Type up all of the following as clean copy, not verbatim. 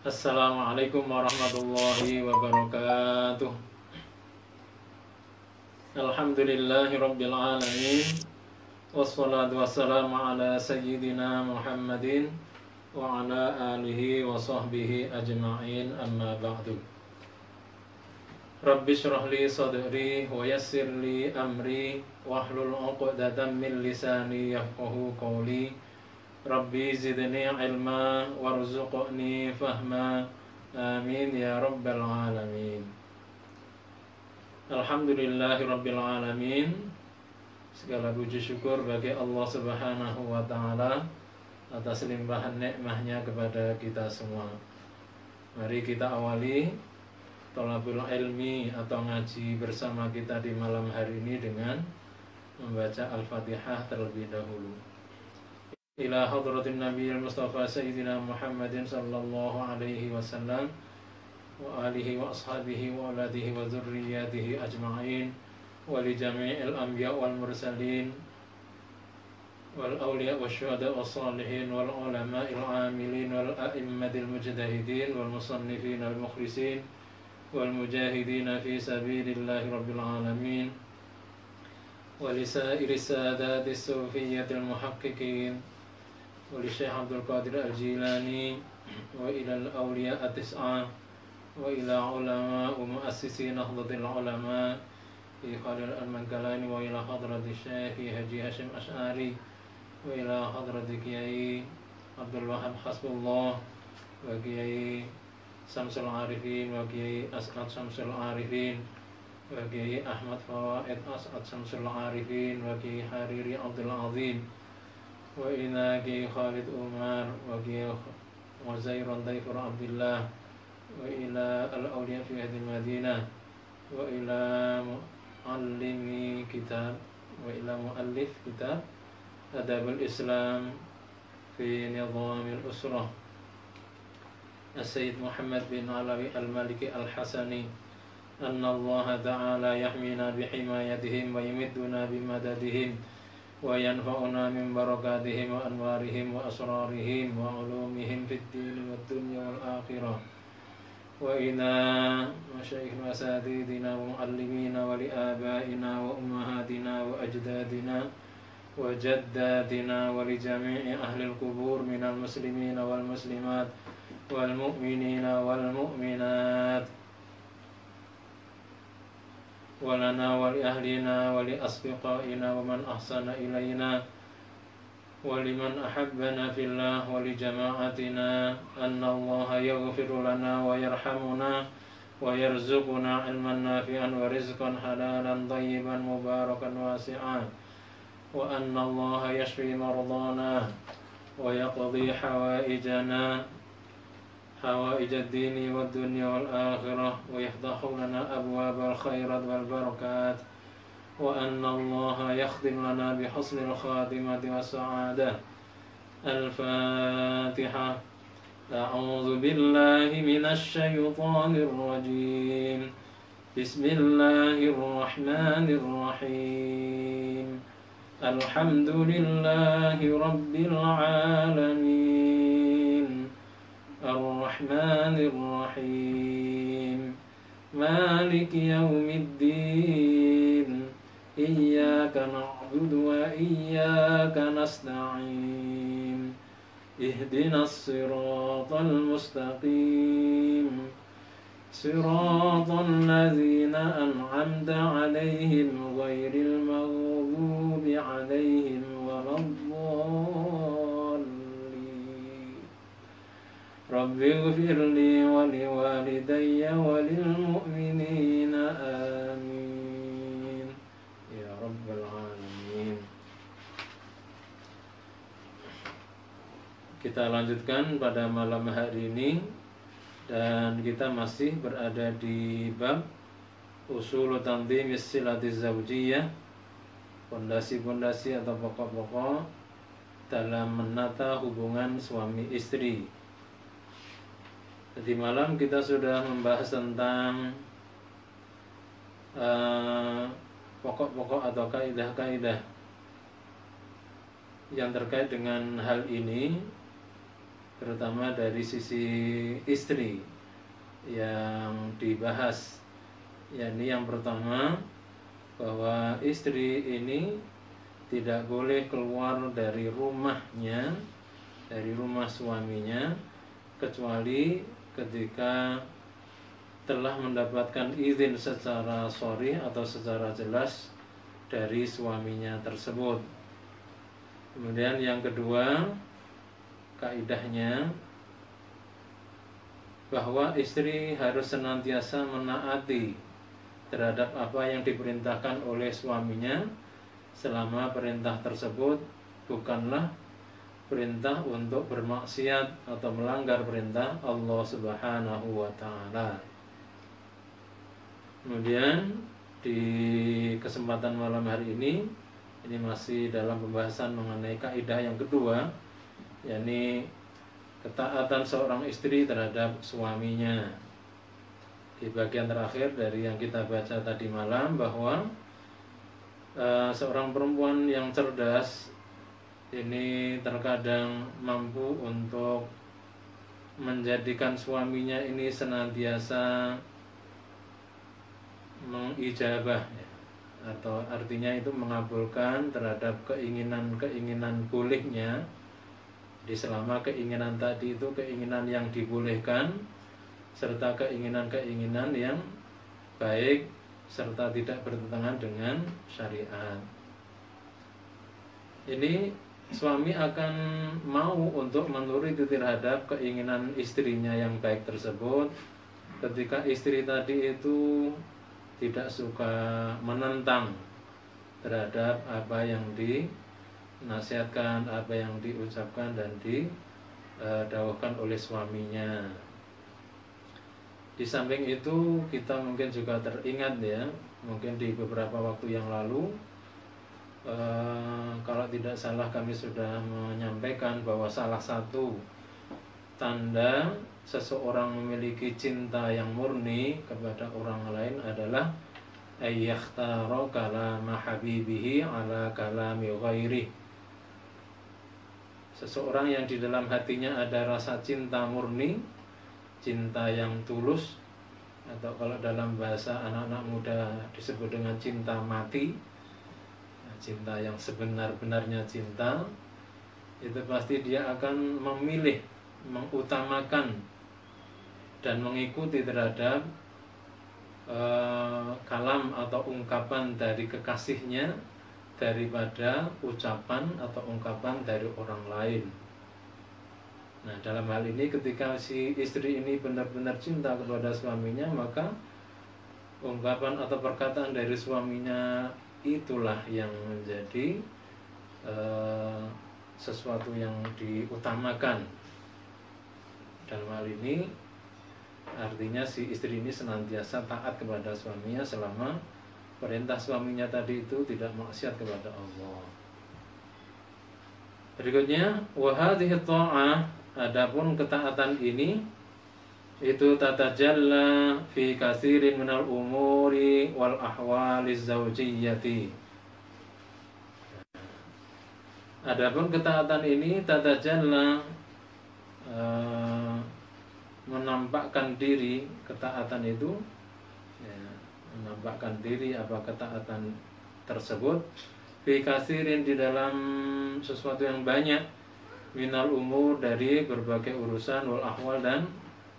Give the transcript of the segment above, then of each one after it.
Assalamualaikum warahmatullahi wabarakatuh. Alhamdulillahi rabbil alamin. Wassalatu wassalamu ala sayyidina Muhammadin wa ala alihi wa sahbihi ajma'in, amma ba'du. Rabbi shrah li sadri wa yassir li amri wahlul 'uqdatam min lisani yafqahu qawli. Rabbi zidni ilma warzuqni fahma, amin ya rabbal alamin. Alhamdulillahi rabbil alamin. Segala puji syukur bagi Allah subhanahu wa ta'ala atas limpahan nikmahnya kepada kita semua. Mari kita awali thalabul ilmi atau ngaji bersama kita di malam hari ini dengan membaca Al-Fatihah terlebih dahulu. Ila hadratin Nabiyil Mustafa Sayyidina Muhammadin sallallahu alaihi wasallam wa alihi wa ashabihi wa aladihi wa zurriyatihi ajma'in wa li jami'il anbiya wal mursalin wal awliya wa syuhada wa salihin wal ulama'il amilin wal a'immatil mujtahidin wal musannifin al mukhlisin wal mujahidin fi sabilillahi rabbil alamin wa li sa'iris sadatis sufiyyatil muhaqqiqin وللشيخ عبد القادر الجيلاني وإلى الأولياء التسعة وإلى علماء ومؤسسي نهضة العلماء في خالد المنكلاني وإلى حضرة الشيخ حجي هاشم أشعري وإلى حضرة كياي عبد الوهاب حسب الله وكياي شمس العارفين وكياي أسعد شمس العارفين وكياي أحمد فوائد أسعد شمس العارفين وكياي حريري عبد العظيم وإلى كي خالد عمر وكي وزير ضيف عبد الله وإلى الأولياء في هذه المدينة وإلى مؤلف كتاب أدب الإسلام في نظام الأسرة السيد محمد بن علوي المالكي الحسني أن الله تعالى يحمينا بحمايتهم ويمدنا بمددهم وينفعنا من بركاتهم وأنوارهم وأسرارهم وعلومهم في الدين والدنيا والآخرة وإلى مشايخنا وأساتذتنا ومعلمينا ولآبائنا وأمهاتنا وأجدادنا وجداتنا ولجميع أهل القبور من المسلمين والمسلمات والمؤمنين والمؤمنات ولنا ولأهلنا ولأصدقائنا ومن أحسن إلينا ولمن أحبنا في الله ولجماعتنا أن الله يغفر لنا ويرحمنا ويرزقنا علما نافعا ورزقا حلالا طيبا مباركا واسعا وأن الله يشفي مرضانا ويقضي حوائج الدين والدنيا والآخرة ويفتح لنا أبواب الخيرات والبركات وأن الله يختم لنا بحسن الخاتمة والسعادة. الفاتحة. أعوذ بالله من الشيطان الرجيم. بسم الله الرحمن الرحيم. الحمد لله رب العالمين الرحمن الرحيم مالك يوم الدين إياك نعبد وإياك نستعين اهدنا الصراط المستقيم صراط الذين أنعمت عليهم غير المغضوب عليهم ولا الضالين. رب اغفر لي ولوالدي وللمؤمنين آمين يا رب العالمين. Kita lanjutkan pada malam hari ini dan kita masih berada di bab usul tanzimis silatiz zaujiyah, pondasi-pondasi atau pokok-pokok dalam menata hubungan suami istri. Tadi malam kita sudah membahas tentang pokok-pokok atau kaidah-kaidah yang terkait dengan hal ini, terutama dari sisi istri yang dibahas, yakni yang pertama bahwa istri ini tidak boleh keluar dari rumahnya, dari rumah suaminya, kecuali ketika telah mendapatkan izin secara sharih atau secara jelas dari suaminya tersebut. Kemudian yang kedua, kaidahnya bahwa istri harus senantiasa menaati terhadap apa yang diperintahkan oleh suaminya selama perintah tersebut bukanlah perintah untuk bermaksiat atau melanggar perintah Allah Subhanahu wa taala. Kemudian di kesempatan malam hari ini masih dalam pembahasan mengenai kaidah yang kedua, yakni ketaatan seorang istri terhadap suaminya. Di bagian terakhir dari yang kita baca tadi malam bahwa seorang perempuan yang cerdas ini terkadang mampu untuk menjadikan suaminya ini senantiasa mengijabah, atau artinya itu mengabulkan terhadap keinginan bolehnya. Jadi selama keinginan tadi itu keinginan yang dibolehkan serta keinginan-keinginan yang baik serta tidak bertentangan dengan syariat. Ini suami akan mau untuk menuruti terhadap keinginan istrinya yang baik tersebut ketika istri tadi itu tidak suka menentang terhadap apa yang dinasihatkan, apa yang diucapkan dan didawahkan oleh suaminya. Di samping itu kita mungkin juga teringat ya, mungkin di beberapa waktu yang lalu kalau tidak salah kami sudah menyampaikan bahwa salah satu tanda seseorang memiliki cinta yang murni kepada orang lain adalah ayyakhtara kalama habibihi ala kalami ghairi. Seseorang yang di dalam hatinya ada rasa cinta murni, cinta yang tulus, atau kalau dalam bahasa anak-anak muda disebut dengan cinta mati, cinta yang sebenar-benarnya cinta, itu pasti dia akan memilih, mengutamakan dan mengikuti terhadap kalam atau ungkapan dari kekasihnya daripada ucapan atau ungkapan dari orang lain. Nah, dalam hal ini ketika si istri ini benar-benar cinta kepada suaminya, maka ungkapan atau perkataan dari suaminya itulah yang menjadi sesuatu yang diutamakan. Dalam hal ini artinya si istri ini senantiasa taat kepada suaminya selama perintah suaminya tadi itu tidak maksiat kepada Allah. Berikutnya, wa hadhihi ta'ah, adapun ketaatan ini itu tatajalla fi katsirin minal umuri wal ahwaliz zawjiyyati. Adapun ketaatan ini tatajalla menampakkan diri, ketaatan itu ya, menampakkan diri apa ketaatan tersebut fi katsirin di dalam sesuatu yang banyak minal umur dari berbagai urusan wal ahwal dan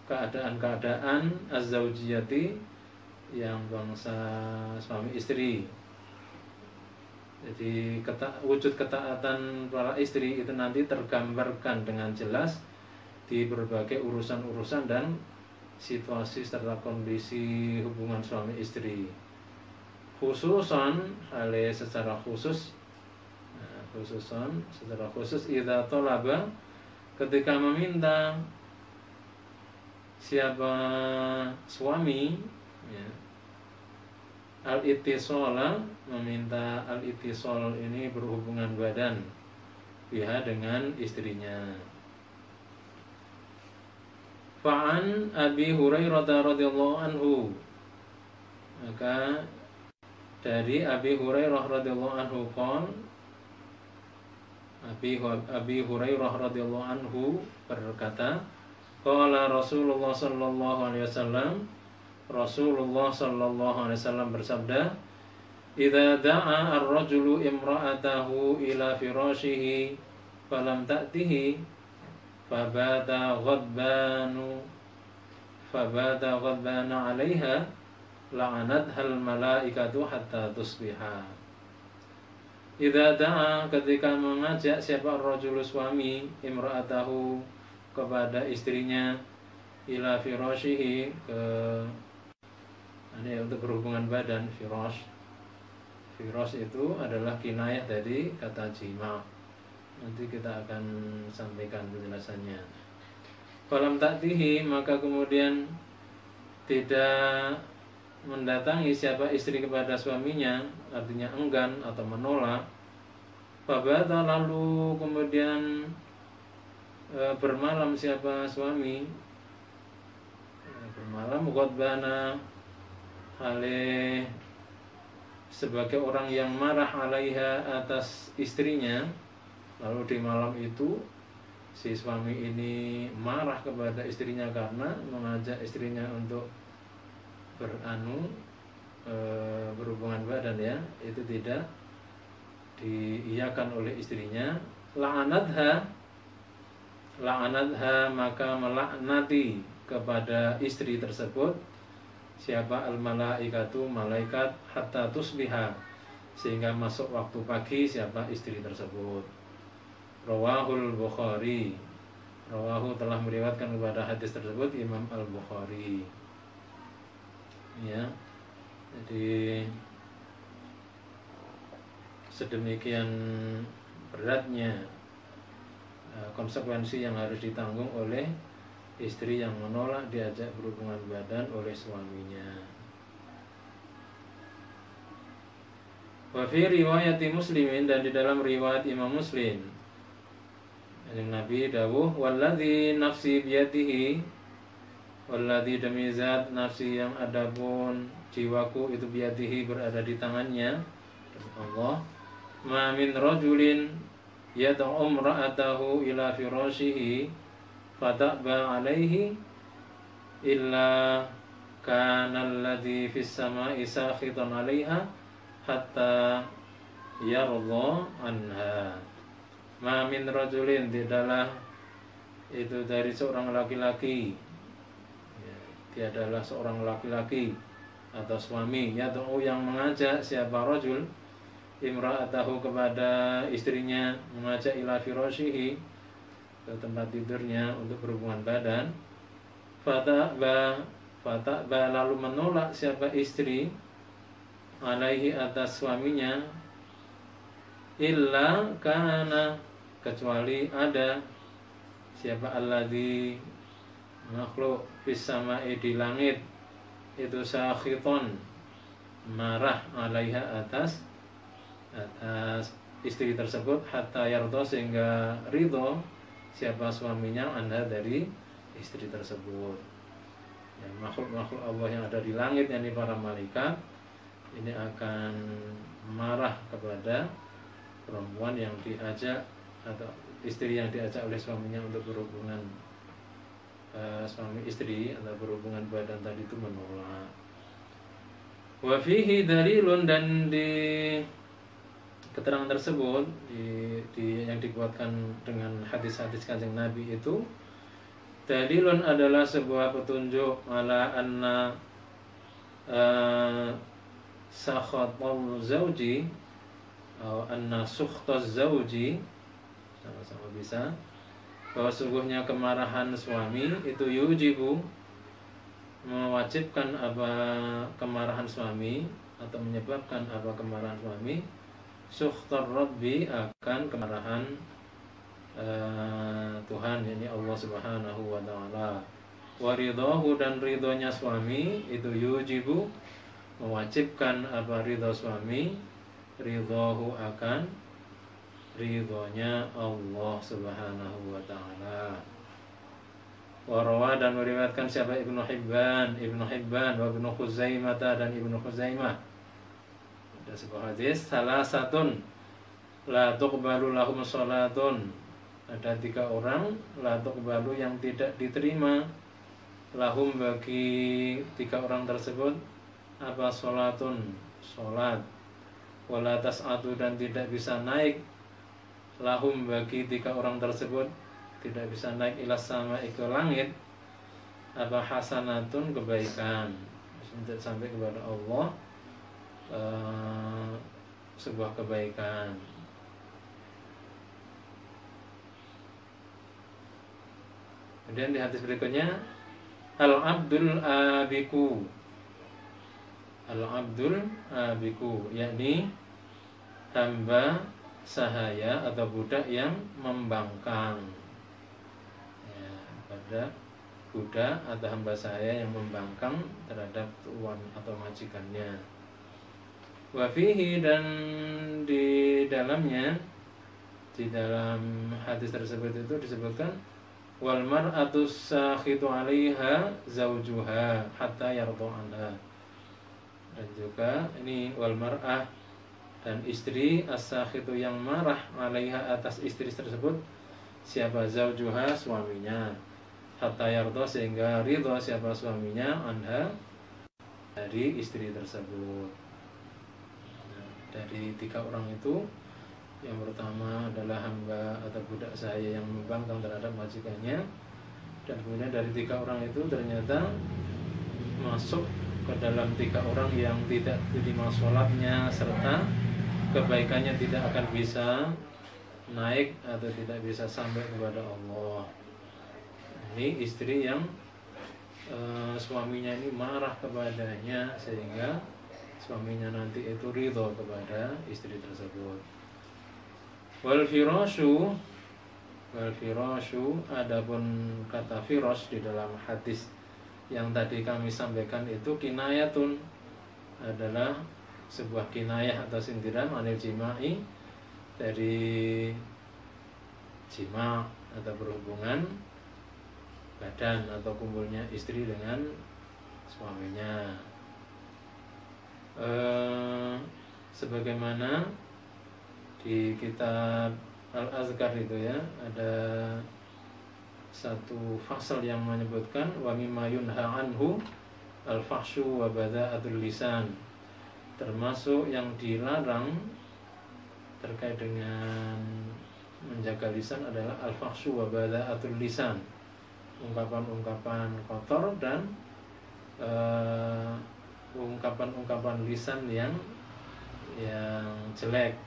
keadaan-keadaan az-zawjiyati yang bangsa suami istri. Jadi wujud ketaatan para istri itu nanti tergambarkan dengan jelas di berbagai urusan-urusan dan situasi serta kondisi hubungan suami istri. Khususan secara khusus, secara khusus idza talaba, ketika meminta siapa suami ya, al-ittisala, meminta al-ittisal ini berhubungan badan biha dengan istrinya. Fa'an Abi Hurairah radhiyallahu anhu, maka dari Abi Hurairah radhiyallahu anhu qol, Abi Hurairah radhiyallahu anhu berkata, qala Rasulullah sallallahu alaihi wasallam, Rasulullah sallallahu alaihi wasallam bersabda, idza da'a ar-rajulu imra'atahu ila firashihi falam ta'tihi fabata ghadbana 'alaiha la'anathal malaikatu hatta tusbiha. Idza da'a, ketika mengajak siapa rajul suami imra'atahu kepada istrinya, ila firashihi, ke ini untuk berhubungan badan. Firash itu adalah kinayah dari kata jima. Nanti kita akan sampaikan penjelasannya. Falam ta'tihi, maka kemudian tidak mendatangi siapa istri kepada suaminya, artinya enggan atau menolak. Fabata, lalu kemudian bermalam siapa suami, bermalam ghadbana, hale sebagai orang yang marah alaiha, atas istrinya. Lalu di malam itu si suami ini marah kepada istrinya karena mengajak istrinya untuk berhubungan badan, ya, itu tidak diiyakan oleh istrinya. La'anatha, maka melaknati kepada istri tersebut siapa al-malaikatu, malaikat, hatta tusbiha, sehingga masuk waktu pagi siapa istri tersebut. Rawahul Bukhari, rawahu telah meriwayatkan kepada hadis tersebut Imam Al-Bukhari. Ya, jadi sedemikian beratnya konsekuensi yang harus ditanggung oleh istri yang menolak diajak berhubungan badan oleh suaminya. Wa fi riwayati Muslimin, dan di dalam riwayat Imam Muslim, Nabi dawuh, walladzi nafsi biyadihi, walladzi demi zat nafsi yang adapun jiwaku itu biyadihi berada di tangannya, Allah, ma min rajulin yad'u imra'atahu ila firashihi fata'ba alaihi illa kana alladzi fis sama'i sakhitan 'alaiha hatta yarda anha. Ma min rajulin, tidaklah itu dari seorang laki-laki, ya, tiadalah seorang laki-laki atau suami, yad'u yang mengajak siapa rajul imra'atahu kepada istrinya, mengajak ila firashihi ke tempat tidurnya untuk berhubungan badan, fata'ba lalu menolak siapa istri alaihi atas suaminya, illa kana, kecuali ada siapa alladzi makhluk fis sama'i di langit itu sakhiton marah alaiha atas istri tersebut, hatta yardo sehingga ridho siapa suaminya anda dari istri tersebut. Ya, makhluk-makhluk Allah yang ada di langit, yakni para malaikat, ini akan marah kepada perempuan yang diajak atau istri yang diajak oleh suaminya untuk berhubungan suami istri atau berhubungan badan tadi itu menolak. Wa fihi dalilun, dan di keterangan tersebut yang dibuatkan dengan hadis-hadis Kanjeng Nabi itu, dalilun adalah sebuah petunjuk ala anna sakhatul zauji atau anna sukhtaz zauji, sama-sama bisa, bahwa sungguhnya kemarahan suami itu yujibu, mewajibkan apa kemarahan suami atau menyebabkan apa kemarahan suami, sukhtar rabbi, akan kemarahan Tuhan, yakni Allah Subhanahu wa taala. Wa ridahu, dan ridhonya suami itu yujibu, mewajibkan apa ridho suami, ridhahu akan ridhonya Allah Subhanahu wa taala. Warawa, dan meriwayatkan siapa Ibnu Hibban wa Ibnu Khuzaimah dan Ibnu Khuzaimah, ada sebuah hadis, salah satun la tuqbalu lahum sholatun, ada 3 orang la tuqbalu yang tidak diterima lahum bagi 3 orang tersebut apa sholatun sholat, wala tas'atu dan tidak bisa naik lahum bagi 3 orang tersebut tidak bisa naik ila sama ke langit apa hasanatun kebaikan untuk sampai kepada Allah sebuah kebaikan. Kemudian di hadis berikutnya al-abdul abiku, al-abdul abiku yakni hamba sahaya atau budak yang membangkang ya, pada budak atau hamba sahaya yang membangkang terhadap tuan atau majikannya. Wafihi dan di dalamnya, di dalam hadis tersebut itu disebutkan wal mar'atu sakhitu 'alaiha zaujuha hatta yarda anha. Dan juga ini wal mar'ah dan istri as-sakhitu yang marah 'alaiha atas istri tersebut siapa zaujuha suaminya hatta yarda sehingga ridha siapa suaminya anha dari istri tersebut. Nah, dari 3 orang itu yang pertama adalah hamba atau budak sahaya yang membangkang terhadap majikannya, dan kemudian dari 3 orang itu ternyata masuk ke dalam 3 orang yang tidak diterima sholatnya serta kebaikannya tidak akan bisa naik atau tidak bisa sampai kepada Allah. Ini istri yang suaminya ini marah kepadanya sehingga suaminya nanti itu ridho kepada istri tersebut. Wal firashu, adapun kata firas di dalam hadis yang tadi kami sampaikan itu kinayatun, adalah sebuah kinayah atau sindiran anil jima'i, dari jima atau berhubungan badan atau kumpulnya istri dengan suaminya. Sebagaimana di kitab Al-Azkar itu ya, ada satu fasal yang menyebutkan wa mimma yunha anhu al-fahsyu wa bada'atul lisan, termasuk yang dilarang terkait dengan menjaga lisan adalah al-fahsyu wa bada'atul lisan, ungkapan-ungkapan kotor dan ungkapan-ungkapan lisan yang jelek,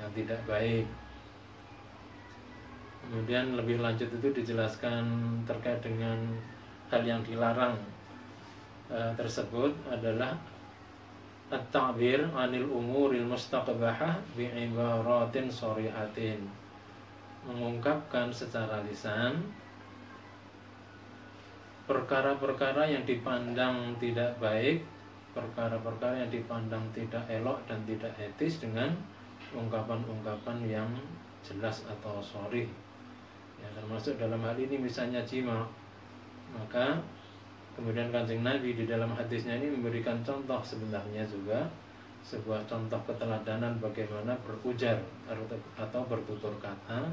yang tidak baik. Kemudian lebih lanjut itu dijelaskan terkait dengan hal yang dilarang tersebut adalah at-ta'bir 'anil umuril mustaqbahah bi'ibaratin sharihatin, mengungkapkan secara lisan perkara-perkara yang dipandang tidak baik, perkara-perkara yang dipandang tidak elok dan tidak etis dengan ungkapan-ungkapan yang jelas atau sharih ya, termasuk dalam hal ini misalnya jima. Maka kemudian Kanjeng Nabi di dalam hadisnya ini memberikan contoh sebenarnya juga sebuah contoh keteladanan bagaimana berujar atau bertutur kata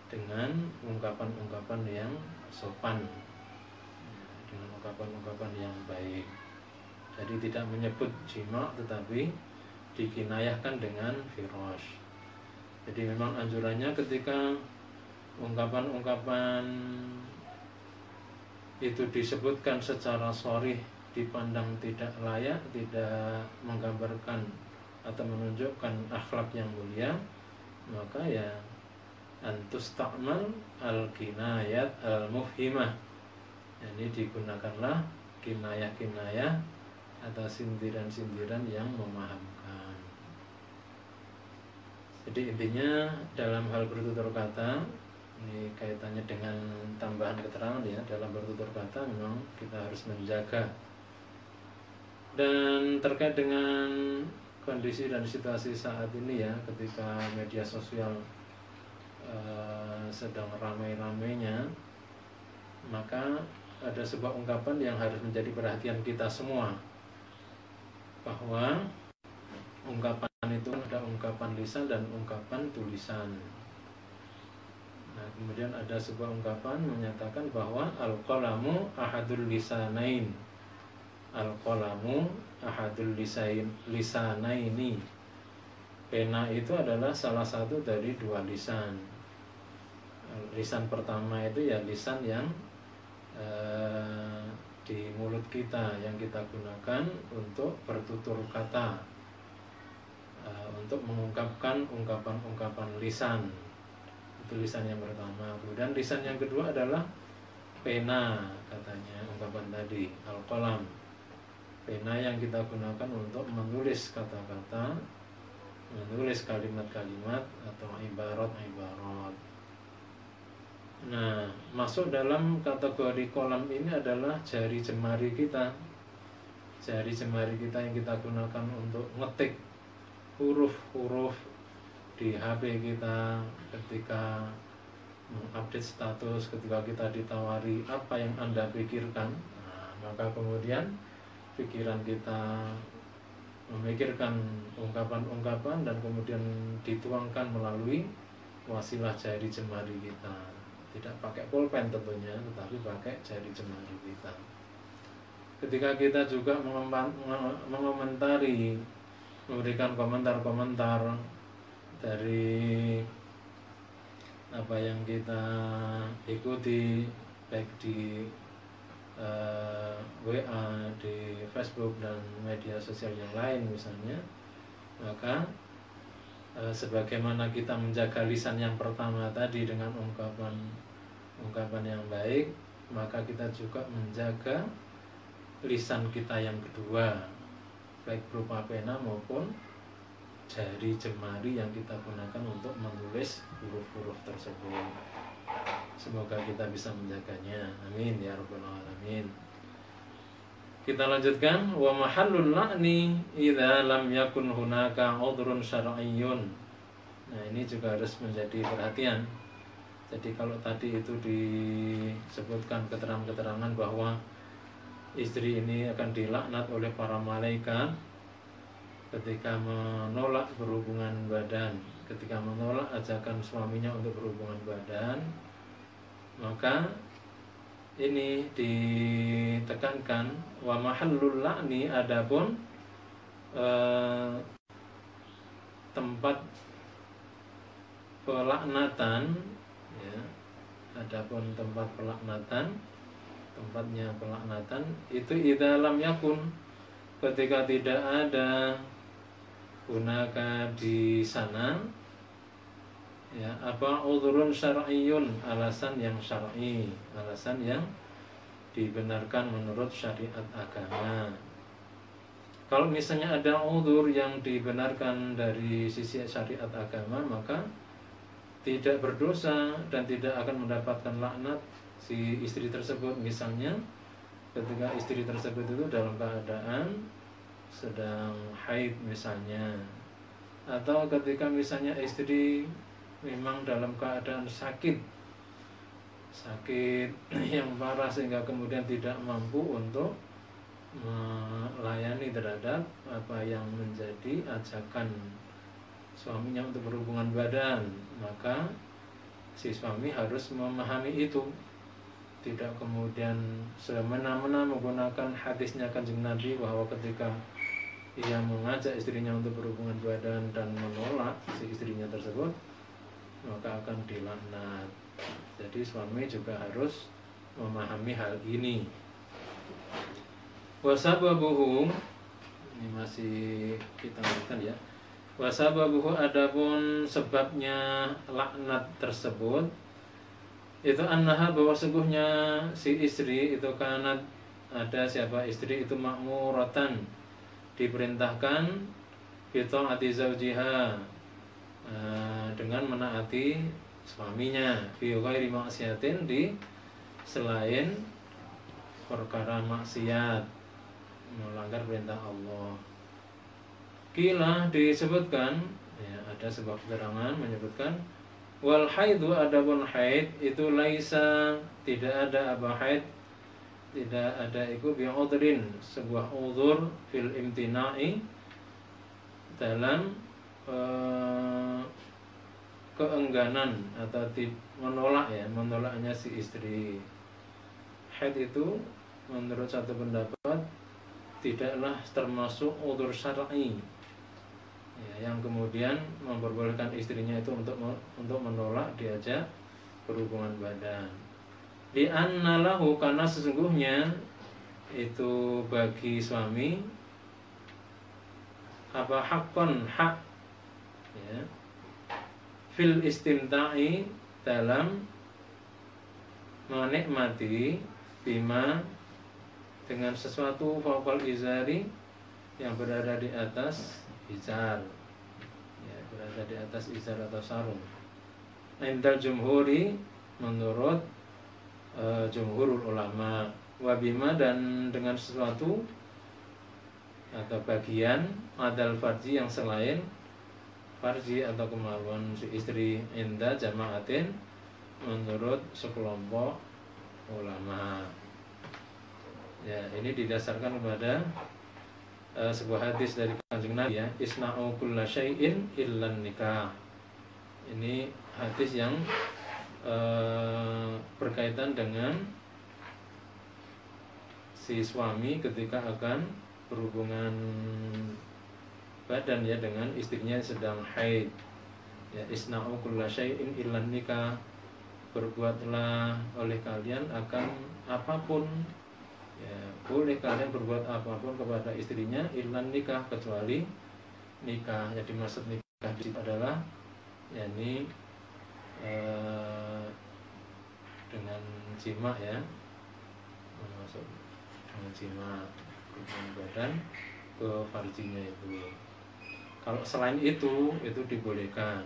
dengan ungkapan-ungkapan yang sopan, dengan ungkapan-ungkapan yang baik. Jadi tidak menyebut jima tetapi dikinayahkan dengan firash. Jadi memang anjurannya ketika ungkapan-ungkapan itu disebutkan secara sharih, dipandang tidak layak, tidak menggambarkan atau menunjukkan akhlak yang mulia, maka ya antusta'mal al-kinayat al-mufhimah, jadi digunakanlah kinayah-kinayah atau sindiran-sindiran yang memahamkan. Jadi intinya dalam hal bertutur kata, ini kaitannya dengan tambahan keterangan ya, dalam bertutur kata memang kita harus menjaga. Dan terkait dengan kondisi dan situasi saat ini ya, ketika media sosial sedang ramai-ramainya, maka ada sebuah ungkapan yang harus menjadi perhatian kita semua, bahwa ungkapan itu ada ungkapan lisan dan ungkapan tulisan. Nah, kemudian ada sebuah ungkapan menyatakan bahwa al-qalamu ahadul lisanain. Al-qalamu ahadul lisanaini. Pena itu adalah salah satu dari dua lisan. Lisan pertama itu ya lisan yang di mulut kita, yang kita gunakan untuk bertutur kata, untuk mengungkapkan ungkapan-ungkapan lisan. Itu lisan yang pertama. Kemudian lisan yang kedua adalah pena, katanya ungkapan tadi, al-qalam. Pena yang kita gunakan untuk menulis kata-kata, menulis kalimat-kalimat atau ibarat-ibarat. Nah, masuk dalam kategori kolam ini adalah jari jemari kita. Jari jemari kita yang kita gunakan untuk ngetik huruf-huruf di HP kita ketika mengupdate status, ketika kita ditawari apa yang Anda pikirkan. Nah, maka kemudian pikiran kita memikirkan ungkapan-ungkapan dan kemudian dituangkan melalui wasilah jari jemari kita. Tidak pakai pulpen tentunya, tetapi pakai jari jemari kita. Ketika kita juga mengomentari, memberikan komentar-komentar dari apa yang kita ikuti, baik di WA, di Facebook dan media sosial yang lain misalnya, maka sebagaimana kita menjaga lisan yang pertama tadi dengan ungkapan yang baik, maka kita juga menjaga lisan kita yang kedua, baik berupa pena maupun jari jemari yang kita gunakan untuk menulis huruf-huruf tersebut. Semoga kita bisa menjaganya. Amin ya rabbal alamin. Kita lanjutkan, wa mahallul la'ni idza lam yakun hunaka udhrun syar'iyyun. Nah, ini juga harus menjadi perhatian. Jadi kalau tadi itu disebutkan keterangan-keterangan bahwa istri ini akan dilaknat oleh para malaikat ketika menolak berhubungan badan, ketika menolak ajakan suaminya untuk berhubungan badan, maka ini ditekankan wa mahallul la'ni, adapun tempat pelaknatan, ya, adapun tempat pelaknatan, tempatnya pelaknatan itu idza lam yakun, ketika tidak ada gunaka di sana, ya, apa udhrun syar'iyyun, alasan yang syar'i, alasan yang dibenarkan menurut syariat agama. Kalau misalnya ada udhur yang dibenarkan dari sisi syariat agama, maka tidak berdosa dan tidak akan mendapatkan laknat si istri tersebut. Misalnya ketika istri tersebut itu dalam keadaan sedang haid misalnya, atau ketika misalnya istri memang dalam keadaan sakit yang parah sehingga kemudian tidak mampu untuk melayani terhadap apa yang menjadi ajakan suaminya untuk berhubungan badan, maka si suami harus memahami itu, tidak kemudian semena-mena menggunakan hadisnya Kanjeng Nabi bahwa ketika ia mengajak istrinya untuk berhubungan badan dan menolak si istrinya tersebut, maka akan dilaknat. Jadi suami juga harus memahami hal ini. Wasababuhu, ini masih kita lihat ya. Wasababuhu, adapun sebabnya laknat tersebut itu annaha, bahwa sungguhnya si istri itu kanat, ada siapa istri itu ma'muratan, diperintahkan bita'ati zaujiha, dengan menaati suaminya, fi ghairi maksiatin, di selain perkara maksiat, melanggar perintah Allah. Kila, disebutkan, ya, ada sebuah keterangan menyebutkan wal haidu, adapun haid itu laisa, tidak ada apa haid, tidak ada iku bi udhrin, sebuah udhur fil imtina'i, dalam keengganan atau menolak ya, menolaknya si istri. Haid itu menurut satu pendapat tidaklah termasuk udzur syar'i ya, yang kemudian memperbolehkan istrinya itu untuk menolak diajak berhubungan badan. Li'anna lahu, karena sesungguhnya itu bagi suami apa haqqan, hak ya, fil istimta'i, dalam menikmati bima, dengan sesuatu fawqal izari, yang berada di atas izar ya, berada di atas izar atau sarung. Indal jumhuri, menurut jumhurul ulama, wabima, dan dengan sesuatu atau bagian adal farji, yang selain farji atau kemaluan si istri, inda jama'atin, menurut sekelompok ulama. Ya, ini didasarkan kepada sebuah hadis dari Kanjeng Nabi ya, isna'u kulla syai'in illan nikah. Ini hadis yang berkaitan dengan si suami ketika akan berhubungan badan ya dengan istrinya sedang haid. Ya, isna'u kulla syai'in illan nikah, berbuatlah oleh kalian akan apapun ya, boleh kalian berbuat apapun kepada istrinya illan nikah, kecuali nikah. Jadi maksud nikah di situ adalah yakni dengan jima ya, masuk dengan jima hubungan badan ke farjinya itu. Kalau selain itu dibolehkan.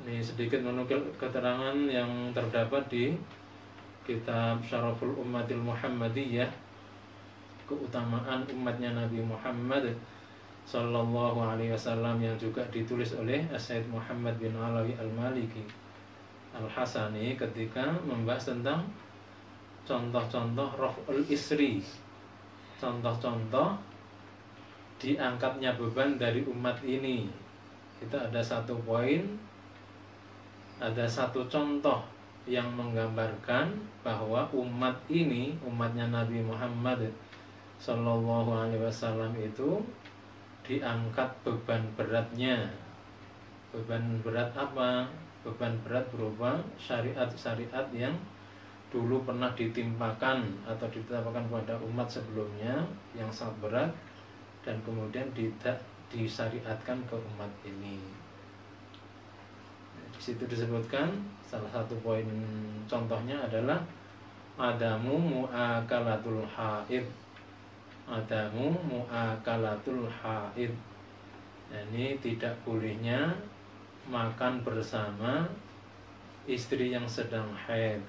Ini sedikit menukil keterangan yang terdapat di kitab Syaraful Ummatil Muhammadiyah, keutamaan umatnya Nabi Muhammad Sallallahu Alaihi Wasallam, yang juga ditulis oleh Sayyid Muhammad bin Alawi Al-Maliki Al-Hasani, ketika membahas tentang contoh-contoh raf'ul isri, contoh-contoh diangkatnya beban dari umat ini. Itu ada satu poin, ada satu contoh yang menggambarkan bahwa umat ini, umatnya Nabi Muhammad Sallallahu Alaihi Wasallam itu diangkat beban beratnya. Beban berat apa? Beban berat berupa syariat-syariat yang dulu pernah ditimpakan atau ditimpakan pada umat sebelumnya yang sangat berat, dan kemudian tidak disyariatkan ke umat ini. Di situ disebutkan salah satu poin contohnya adalah adamu mu'akalatul haid. Adamu mu'akalatul haid. Ini tidak bolehnya makan bersama istri yang sedang haid.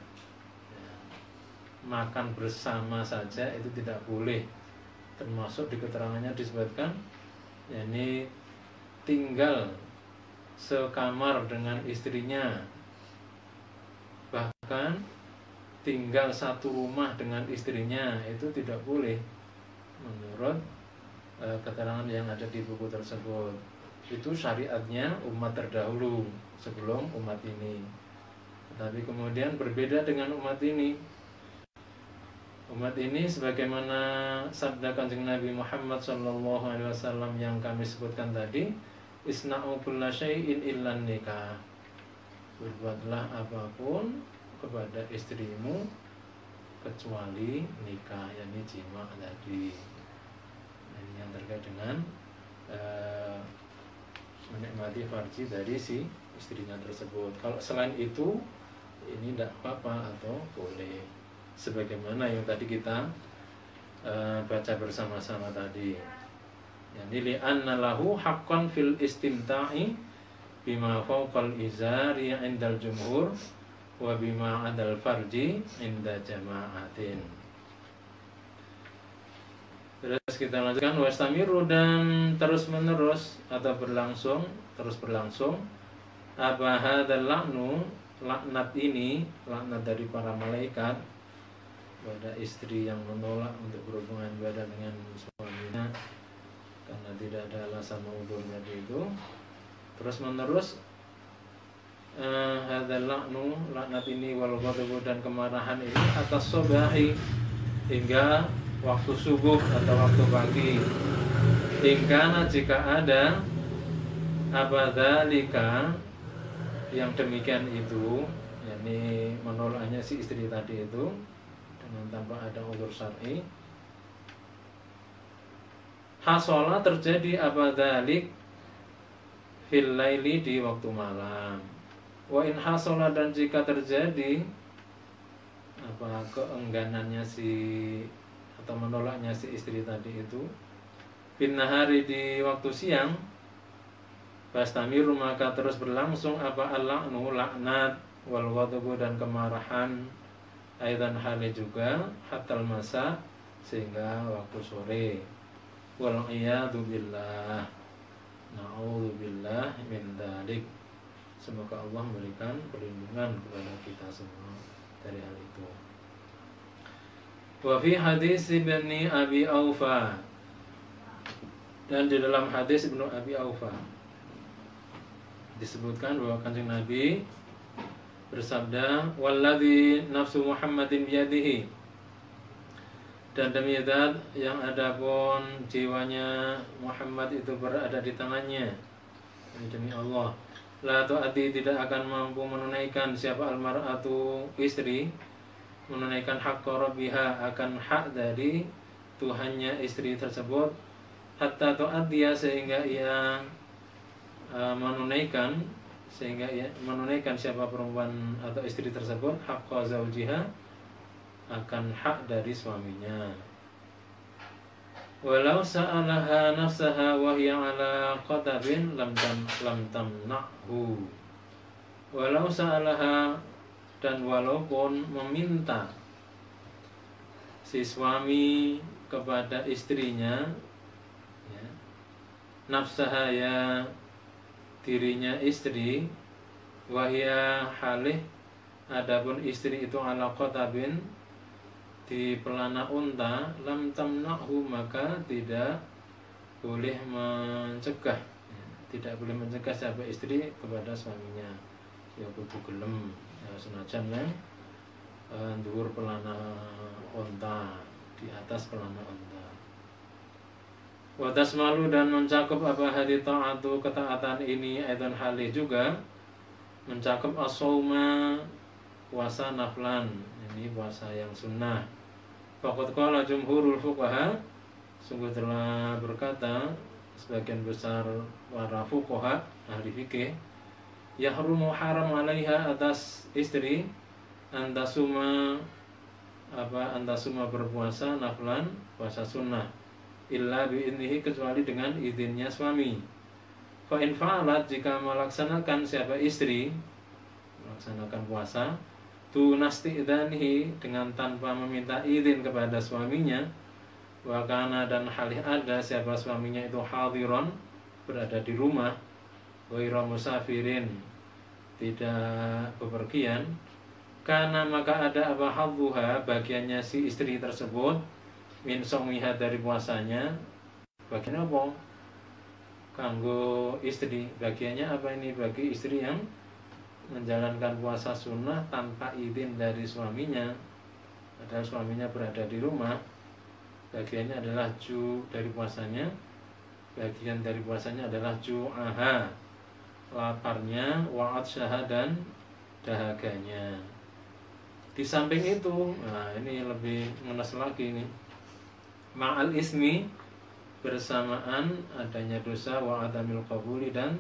Makan bersama saja itu tidak boleh. Termasuk di keterangannya disebutkan ini tinggal sekamar dengan istrinya, bahkan tinggal satu rumah dengan istrinya, itu tidak boleh menurut keterangan yang ada di buku tersebut. Itu syariatnya umat terdahulu sebelum umat ini. Tetapi kemudian berbeda dengan umat ini. Umat ini sebagaimana sabda Kanjeng Nabi Muhammad SAW yang kami sebutkan tadi, isna'u kulla syai'in illan nikah. Berbuatlah apapun kepada istrimu kecuali nikah, yakni jima tadi. Ini yang terkait dengan menikmati farji dari si istrinya tersebut. Kalau selain itu, ini tidak apa-apa atau boleh, sebagaimana yang tadi kita baca bersama-sama tadi. Yani li'anna lahu haqqan fil istimta'i bima fawqal izari 'indal jumhur wa bima 'adal farji 'inda jama'atin. Terus kita lanjutkan, wastamiru, dan terus-menerus atau terus berlangsung apa hadzal la'nu, laknat ini, laknat dari para malaikat pada istri yang menolak untuk berhubungan badan dengan suaminya karena tidak ada alasan udhurnya itu. Terus menerus hadzal la'nu, laknat ini wal ghadabu dan kemarahan ini atas sobahi hingga waktu subuh atau waktu pagi. Hingga jika ada apa dzalika yang demikian itu, yakni menolaknya si istri tadi itu dengan tanpa ada uzur syar'i, hasola terjadi apa dzalik fil laili di waktu malam. Wa in hasola dan jika terjadi apa keengganannya si atau menolaknya si istri tadi itu bin nahari di waktu siang, fastamiru maka terus berlangsung apa al-la'nu laknat wal ghadabu dan kemarahan aidan hale juga hatal masa sehingga waktu sore. Wal iyadu billah, na'udzubillah min dzalik. Semoga Allah memberikan perlindungan kepada kita semua dari hal itu. Wa fi hadis Ibnu Abi Aufa, dan di dalam hadis Ibnu Abi Aufa disebutkan bahwa Kanjeng Nabi bersabda, walladzi nafsu Muhammadin biyadihi, dan demi zat yang adapun jiwanya Muhammad itu berada di tangannya, demi Allah, la tu'ati tidak akan mampu menunaikan siapa almar'atu istri menunaikan hak rabbiha akan hak dari Tuhannya istri tersebut, hatta tu'atiya sehingga ia menunaikan siapa perempuan atau istri tersebut hak zaujiha akan hak dari suaminya. Walau sa'alaha nafsaha wa hiya ala qatabin lam tamna'hu. Walau sa'alaha, dan walaupun meminta si suami kepada istrinya, ya, nafsaha ya dirinya istri, wahia halih adapun istri itu ala qatabin di pelana unta, lam tamna'hu maka tidak boleh mencegah, tidak boleh mencegah siapa istri kepada suaminya, ya kudu gelem ya, senajan yang dhuwur pelana unta, di atas pelana unta. Wa tasmalu dan mencakup apa hadi ta'atu ketaatan ini aidan halih juga mencakup as-shauma puasa naflan, ini puasa yang sunnah. Faqad qala jumhurul fuqaha, sungguh telah berkata sebagian besar para fuqaha ahli fikih, yahrumu haram alaiha atas istri antasuma berpuasa naflan puasa sunnah illa bi'idnihi kecuali dengan izinnya suami. Fa in fa'alat jika melaksanakan siapa istri melaksanakan puasa tunasti idanihi dengan tanpa meminta izin kepada suaminya, wakana dan halih ada siapa suaminya itu hadiron berada di rumah, ghairu musafirin tidak bepergian, karena maka ada apa hadduha bagiannya si istri tersebut min somiha dari puasanya. Bagian apa? Kanggo istri, bagiannya apa ini bagi istri yang menjalankan puasa sunnah tanpa izin dari suaminya, padahal suaminya berada di rumah. Bagiannya adalah dari puasanya, bagian dari puasanya adalah ju'aha laparnya, wa'atsyaha dan dahaganya. Di samping itu, nah ini lebih ngenes lagi nih, ma'al ismi bersamaan adanya dosa, wa'adamil qabuli dan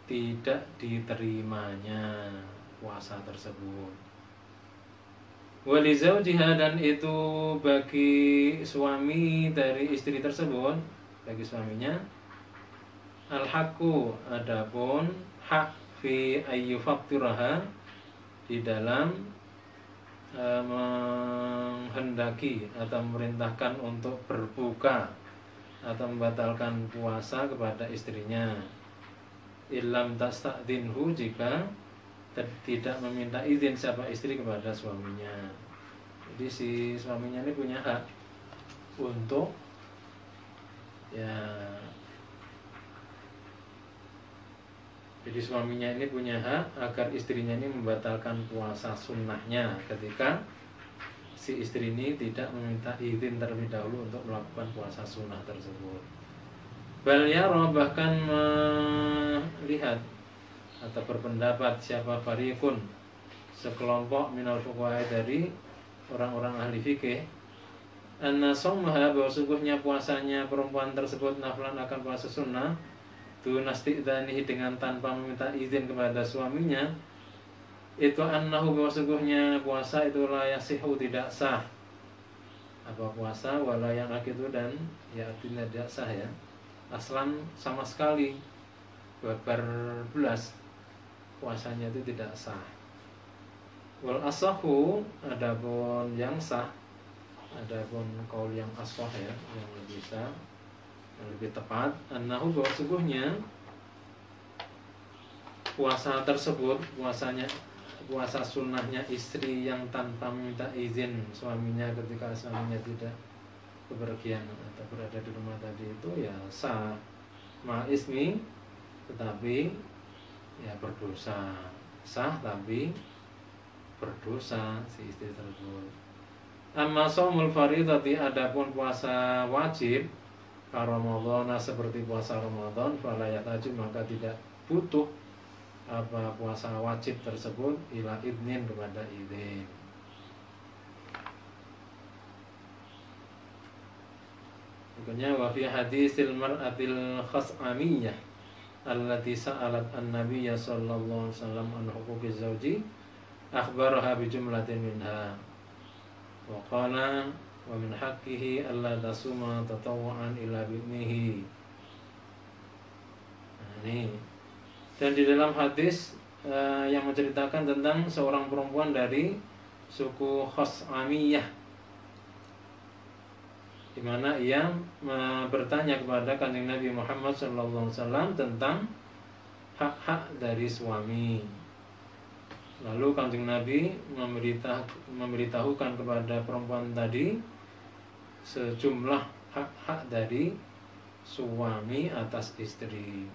tidak diterimanya puasa tersebut. Walizaujiha dan itu bagi suami dari istri tersebut, bagi suaminya, al-haqqu adapun hak fi ayyufattiraha di dalam menghendaki atau memerintahkan untuk berbuka atau membatalkan puasa kepada istrinya, illam tasta'dinhu jika tidak meminta izin siapa istri kepada suaminya. Jadi si suaminya ini punya hak untuk ya Jadi suaminya ini punya hak agar istrinya ini membatalkan puasa sunnahnya ketika si istri ini tidak meminta izin terlebih dahulu untuk melakukan puasa sunnah tersebut. Bal yara, bahkan melihat atau berpendapat siapa fariqun, sekelompok minal fuqaha, dari orang-orang ahli fikih, anna saumaha, bahwa sungguhnya puasanya perempuan tersebut naflan, akan puasa sunnah, dunastidanihi, dengan tanpa meminta izin kepada suaminya, itu annahu, bahwa sungguhnya puasa itu la yasihu, tidak sah. Apa puasa? Wala yang itu, dan ya tidak sah ya, aslan sama sekali, babar belas, puasanya itu tidak sah. Wal asahu, adapun yang sah, adapun kaul yang asah ya, yang lebih sah, yang lebih tepat, annahu, bahwa sungguhnya puasa tersebut, puasa sunnahnya istri yang tanpa meminta izin suaminya ketika suaminya tidak bepergian atau berada di rumah tadi, itu ya sah, ma ismi, tetapi ya berdosa, sah tapi berdosa si istri tersebut. Amma shaumul fardhati, adapun puasa wajib, Ramadan, seperti puasa Ramadan, fala yataju, maka tidak butuh apa puasa wajib tersebut ila idnin, kepada izin. Berikutnya, wa fi hadisil mar'atil khas'amiyah allati sa'alat an-nabiyya sallallahu alaihi wasallam an huquqiz zawji, akhbaraha bi jumlatin minha wa qala wa min haqqihi alla tasuma tatawwu'an illa bi'nihi. Ini, dan di dalam hadis yang menceritakan tentang seorang perempuan dari suku Khas'amiyah, di mana ia bertanya kepada Kanjeng Nabi Muhammad SAW tentang hak-hak dari suami. Lalu Kanjeng Nabi memberitahukan kepada perempuan tadi sejumlah hak-hak dari suami atas istri.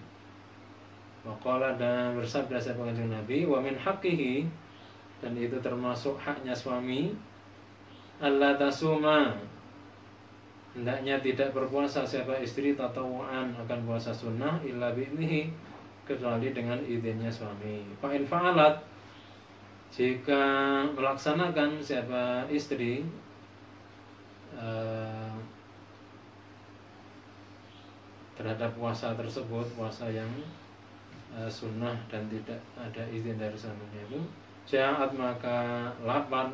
Waqala, dan bersabda siapa Kanjeng Nabi, wa min haqqihi, dan itu termasuk haknya suami, alla tasuma, hendaknya tidak berpuasa siapa istri, tatawu'an, akan puasa sunnah, illa bi'nihi, kecuali dengan izinnya suami. Fa in fa'alat, jika melaksanakan siapa istri terhadap puasa tersebut, puasa yang sunnah dan tidak ada izin dari suaminya itu, ja'at, maka lapar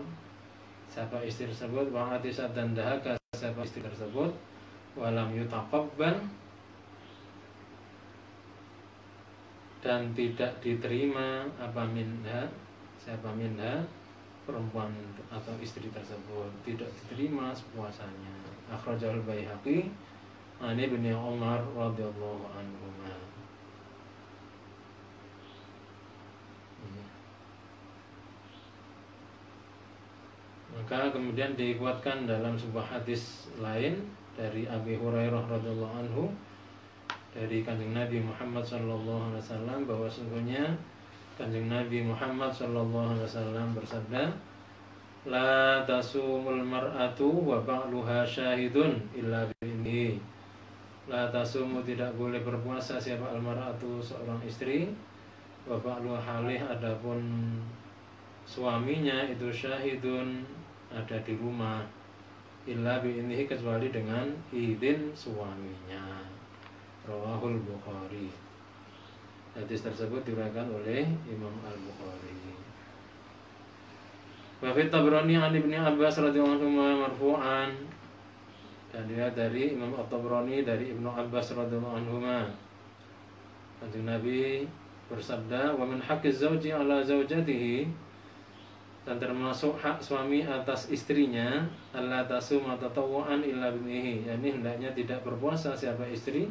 siapa istri tersebut, wa atisat, dan dahaga siapa istri tersebut, walam yutaqabbal, dan tidak diterima apa minha, siapa minha, perempuan atau istri tersebut tidak diterima puasanya. Akhrajahul Baihaqi an Ibnu Umar radhiyallahu anhu. Maka kemudian dikuatkan dalam sebuah hadis lain dari Abi Hurairah radhiyallahu anhu, dari Kanjeng Nabi Muhammad sallallahu alaihi wasallam, bahwa sungguhnya Kanjeng Nabi Muhammad sallallahu alaihi wasallam bersabda, la tasumul mar'atu wa ba'luha syahidun illa bi'idnihi. La tasumu, tidak boleh berpuasa siapa al-mar'atu, seorang istri, wa ba'luha, halih adapun suaminya itu syahidun, ada di rumah, illa bi'idnihi, kecuali dengan izin suaminya. Rawahul Bukhari. Hadis tersebut diriwayatkan oleh Imam Al-Bukhari. Wa fi Tabrani an Ibnu Abbas radhiyallahu anhu marfu'an, dan dia dari Imam At-Tabrani dari Ibnu Abbas radhiyallahu anhu, Kanjeng Nabi bersabda, wa min haqqiz zawji ala zawjatihi, dan termasuk hak suami atas istrinya, alla tasuma tatawwu'an illa bi'nihi, yakni hendaknya tidak berpuasa siapa istri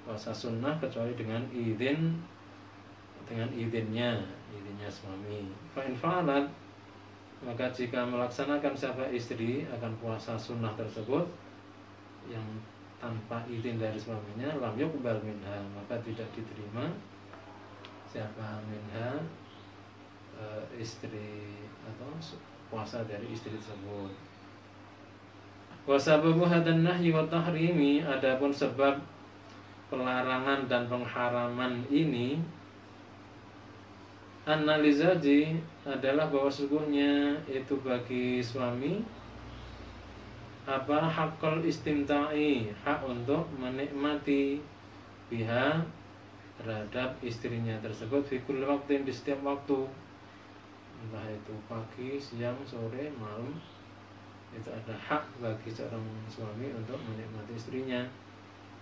puasa sunnah kecuali dengan izinnya suami. Fa in fa'alat, maka jika melaksanakan siapa istri akan puasa sunnah tersebut yang tanpa izin dari suaminya, lam yuqbal minha, maka tidak diterima siapa minha istri atau puasa dari istri tersebut. Wa sababu hadan nahyi wa tahrimi, adapun sebab pelarangan dan pengharaman ini, analizaji adalah bahwa sesungguhnya itu bagi suami apa hakul istimta'i, hak untuk menikmati biha terhadap istrinya tersebut fikul waktu, di setiap waktu, entah itu pagi, siang, sore, malam, itu ada hak bagi seorang suami untuk menikmati istrinya.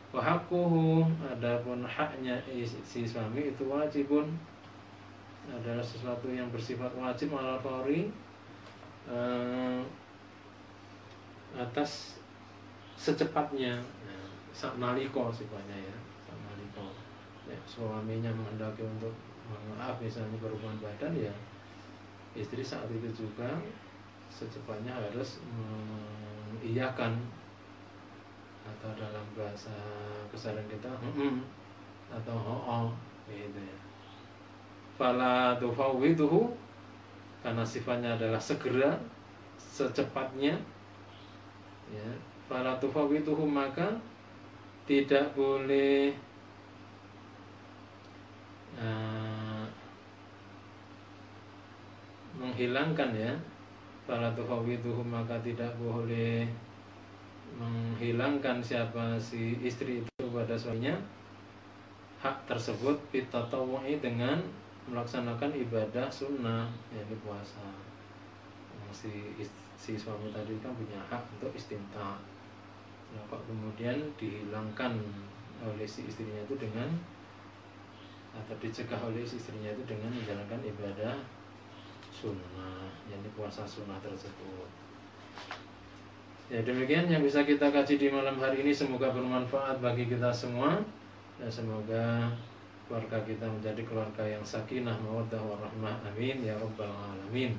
Wa haqquhu, adapun haknya si suami itu wajibun, adalah sesuatu yang bersifat wajib ala fawri, atas secepatnya, sak naliko sifatnya ya, sak naliko. Ya, suaminya menghendaki untuk maaf misalnya berhubungan badan, ya istri saat itu juga secepatnya harus mengiyakan, atau dalam bahasa keseharian kita atau ho'o gitu ya. Fala tufawwiduhu, karena sifatnya adalah segera, secepatnya ya. Fala tufawwiduhu, maka tidak boleh menghilangkan ya. Fala tufawwiduhu, maka tidak boleh menghilangkan siapa si istri itu pada suaminya hak tersebut bitatawu'i, dengan melaksanakan ibadah sunnah, yaitu puasa. Si suami tadi kan punya hak untuk istimta. Nah, kok kemudian dihilangkan oleh si istrinya itu dengan, atau dicegah oleh si istrinya itu dengan menjalankan ibadah sunnah, yaitu puasa sunnah tersebut. Ya, demikian yang bisa kita kaji di malam hari ini. Semoga bermanfaat bagi kita semua, dan semoga keluarga kita menjadi keluarga yang sakinah, mawaddah, warahmah, amin ya rabbal alamin.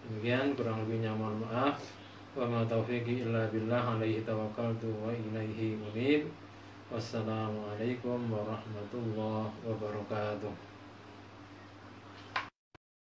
Demikian, kurang lebihnya mohon maaf. Wa ma taufiqi illa billah, alaihi tawakkaltu wa ilaihi unib. Wassalamualaikum warahmatullahi wabarakatuh.